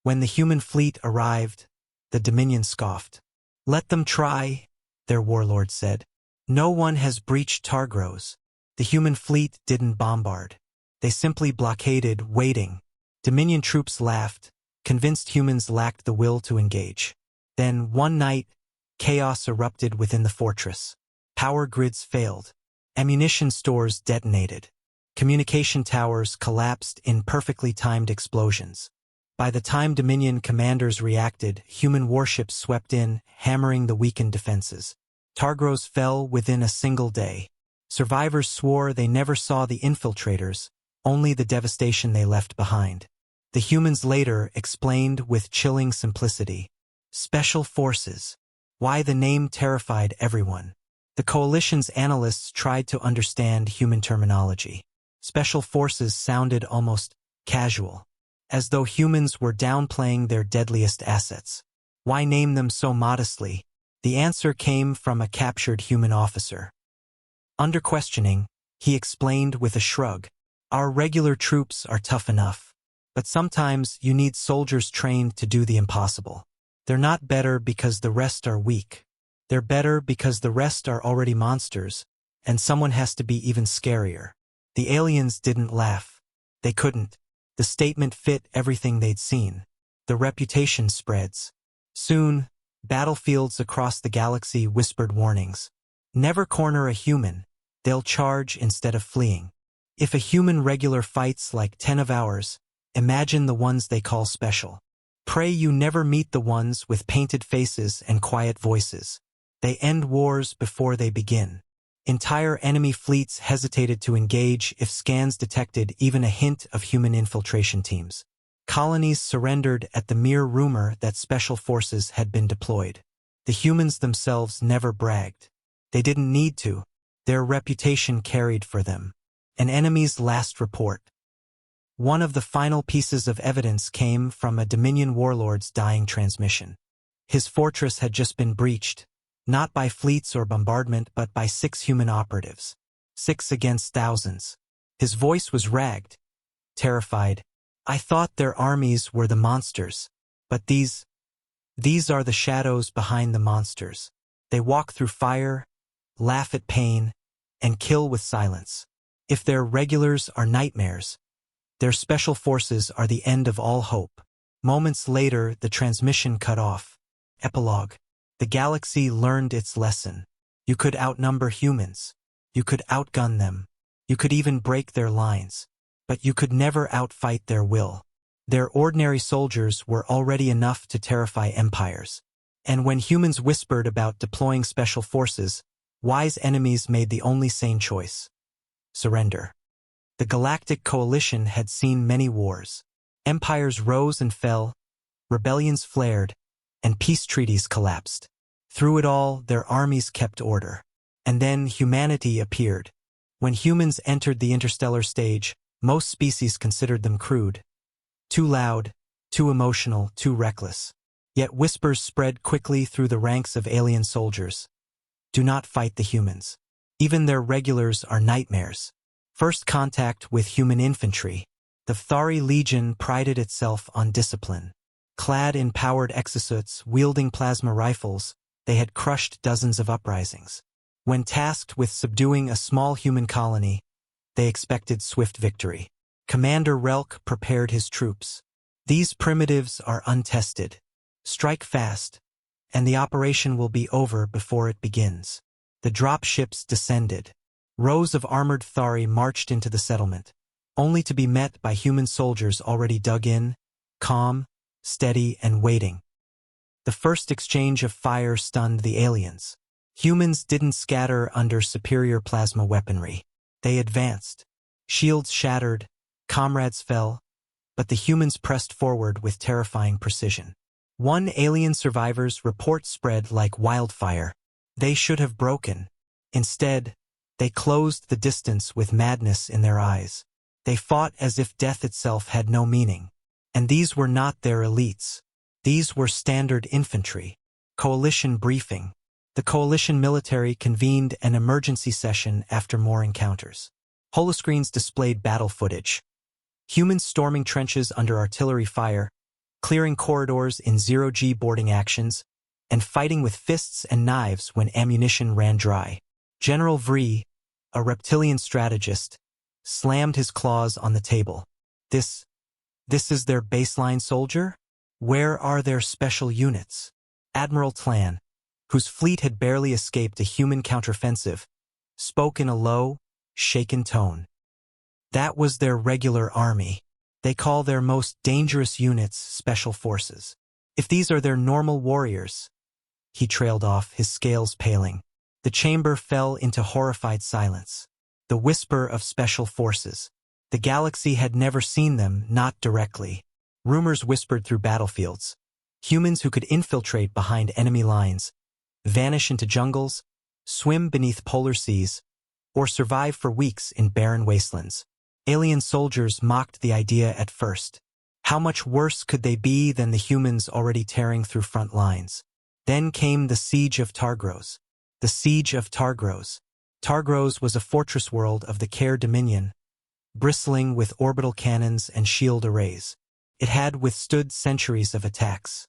When the human fleet arrived, the Dominion scoffed. "Let them try," their warlord said. "No one has breached Targros." The human fleet didn't bombard. They simply blockaded, waiting. Dominion troops laughed, convinced humans lacked the will to engage. Then, one night, chaos erupted within the fortress. Power grids failed. Ammunition stores detonated. Communication towers collapsed in perfectly timed explosions. By the time Dominion commanders reacted, human warships swept in, hammering the weakened defenses. Targros fell within a single day. Survivors swore they never saw the infiltrators, only the devastation they left behind. The humans later explained with chilling simplicity. Special Forces. Why the name terrified everyone. The Coalition's analysts tried to understand human terminology. Special Forces sounded almost casual, as though humans were downplaying their deadliest assets. Why name them so modestly? The answer came from a captured human officer. Under questioning, he explained with a shrug. "Our regular troops are tough enough, but sometimes you need soldiers trained to do the impossible. They're not better because the rest are weak. They're better because the rest are already monsters, and someone has to be even scarier." The aliens didn't laugh. They couldn't. The statement fit everything they'd seen. The reputation spreads. Soon, battlefields across the galaxy whispered warnings. Never corner a human. They'll charge instead of fleeing. If a human regular fights like 10 of ours, imagine the ones they call special. Pray you never meet the ones with painted faces and quiet voices. They end wars before they begin. Entire enemy fleets hesitated to engage if scans detected even a hint of human infiltration teams. Colonies surrendered at the mere rumor that special forces had been deployed. The humans themselves never bragged. They didn't need to. Their reputation carried for them. An enemy's last report. One of the final pieces of evidence came from a Dominion warlord's dying transmission. His fortress had just been breached, not by fleets or bombardment but by 6 human operatives. 6 against thousands. His voice was ragged, terrified. "I thought their armies were the monsters, but these are the shadows behind the monsters. They walk through fire, laugh at pain, and kill with silence. If their regulars are nightmares, their special forces are the end of all hope." Moments later, the transmission cut off. Epilogue. The galaxy learned its lesson. You could outnumber humans. You could outgun them. You could even break their lines. But you could never outfight their will. Their ordinary soldiers were already enough to terrify empires. And when humans whispered about deploying special forces, wise enemies made the only sane choice: surrender. The Galactic Coalition had seen many wars. Empires rose and fell, rebellions flared, and peace treaties collapsed. Through it all, their armies kept order. And then humanity appeared. When humans entered the interstellar stage, most species considered them crude. Too loud, too emotional, too reckless. Yet whispers spread quickly through the ranks of alien soldiers. Do not fight the humans. Even their regulars are nightmares. First contact with human infantry. The Thari Legion prided itself on discipline. Clad in powered exosuits, wielding plasma rifles, they had crushed dozens of uprisings. When tasked with subduing a small human colony, they expected swift victory. Commander Relk prepared his troops. These primitives are untested. Strike fast, and the operation will be over before it begins. The dropships descended. Rows of armored Thari marched into the settlement, only to be met by human soldiers already dug in, calm, steady, and waiting. The first exchange of fire stunned the aliens. Humans didn't scatter under superior plasma weaponry. They advanced. Shields shattered, comrades fell, but the humans pressed forward with terrifying precision. One alien survivor's report spread like wildfire. They should have broken. Instead, they closed the distance with madness in their eyes. They fought as if death itself had no meaning. And these were not their elites. These were standard infantry. Coalition briefing. The coalition military convened an emergency session after more encounters. Holoscreens displayed battle footage. Humans storming trenches under artillery fire, clearing corridors in zero-G boarding actions, and fighting with fists and knives when ammunition ran dry. General Vree, a reptilian strategist, slammed his claws on the table. This is their baseline soldier? Where are their special units? Admiral Tlan, whose fleet had barely escaped a human counteroffensive, spoke in a low, shaken tone. That was their regular army. They call their most dangerous units special forces. If these are their normal warriors... He trailed off, his scales paling. The chamber fell into horrified silence. The whisper of special forces. The galaxy had never seen them, not directly. Rumors whispered through battlefields. Humans who could infiltrate behind enemy lines, vanish into jungles, swim beneath polar seas, or survive for weeks in barren wastelands. Alien soldiers mocked the idea at first. How much worse could they be than the humans already tearing through front lines? Then came the Siege of Targros. The Siege of Targros. Targros was a fortress world of the Care Dominion, bristling with orbital cannons and shield arrays. It had withstood centuries of attacks.